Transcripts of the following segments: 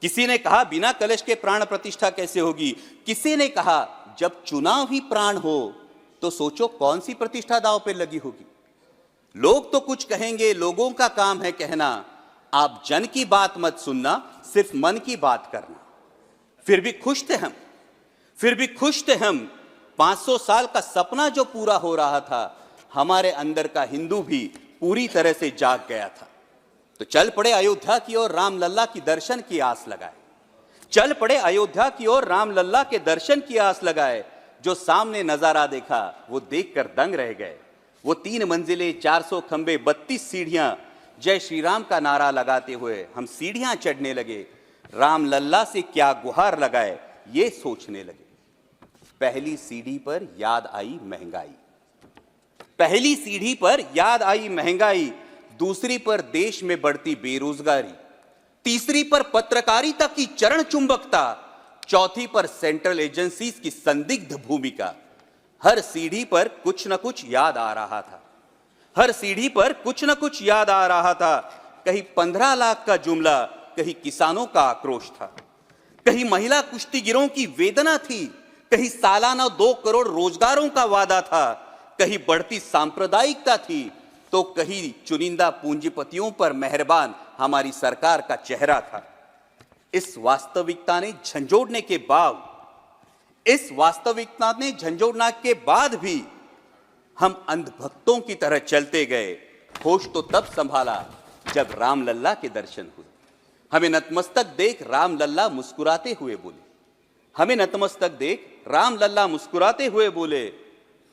किसी ने कहा बिना कलश के प्राण प्रतिष्ठा कैसे होगी। किसी ने कहा जब चुनाव ही प्राण हो तो सोचो कौन सी प्रतिष्ठा दांव पे लगी होगी। लोग तो कुछ कहेंगे, लोगों का काम है कहना। आप जन की बात मत सुनना, सिर्फ मन की बात करना। फिर भी खुश थे हम 500 साल का सपना जो पूरा हो रहा था, हमारे अंदर का हिंदू भी पूरी तरह से जाग गया था। तो चल पड़े अयोध्या की ओर, राम लल्ला की दर्शन की आस लगाए। चल पड़े अयोध्या की ओर, राम लल्ला के दर्शन की आस लगाए। जो सामने नजारा देखा वो देखकर दंग रह गए। वो 3 मंजिलें, 400 खंबे, 32 सीढ़ियां, जय श्री राम का नारा लगाते हुए हम सीढ़ियां चढ़ने लगे। राम लल्ला से क्या गुहार लगाए ये सोचने लगे। पहली सीढ़ी पर याद आई महंगाई, पहली सीढ़ी पर याद आई महंगाई। दूसरी पर देश में बढ़ती बेरोजगारी, तीसरी पर पत्रकारिता की चरण चुंबकता, चौथी पर सेंट्रल एजेंसीज की संदिग्ध भूमिका। हर सीढ़ी पर कुछ न कुछ याद आ रहा था, हर सीढ़ी पर कुछ न कुछ याद आ रहा था। कहीं 15 लाख का जुमला, कहीं किसानों का आक्रोश था, कहीं महिला कुश्तीगिरों की वेदना थी, कहीं सालाना 2 करोड़ रोजगारों का वादा था, कहीं बढ़ती सांप्रदायिकता थी, तो कहीं चुनिंदा पूंजीपतियों पर मेहरबान हमारी सरकार का चेहरा था। इस वास्तविकता ने झंझोड़ने के बाद भी हम अंधभक्तों की तरह चलते गए। होश तो तब संभाला जब राम लल्ला के दर्शन हुए। हमें नतमस्तक देख राम लल्ला मुस्कुराते हुए बोले, हमें नतमस्तक देख राम लल्ला मुस्कुराते हुए बोले,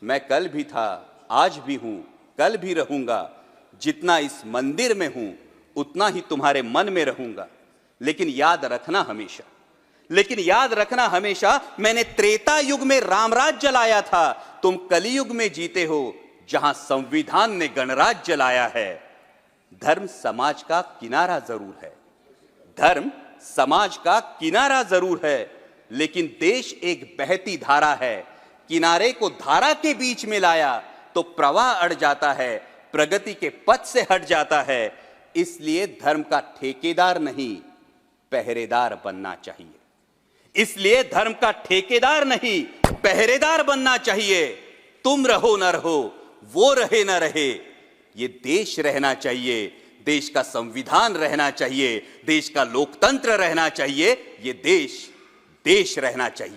मैं कल भी था, आज भी हूं, कल भी रहूंगा। जितना इस मंदिर में हूं उतना ही तुम्हारे मन में रहूंगा। लेकिन याद रखना हमेशा मैंने त्रेता युग में रामराज जलाया था, तुम कलियुग में जीते हो जहां संविधान ने गणराज जलाया है। धर्म समाज का किनारा जरूर है, लेकिन देश एक बहती धारा है। किनारे को धारा के बीच में लाया तो प्रवाह अड़ जाता है, प्रगति के पथ से हट जाता है। इसलिए धर्म का ठेकेदार नहीं, पहरेदार बनना चाहिए। तुम रहो न रहो, वो रहे न रहे, ये देश रहना चाहिए। देश का संविधान रहना चाहिए, देश का लोकतंत्र रहना चाहिए, ये देश रहना चाहिए।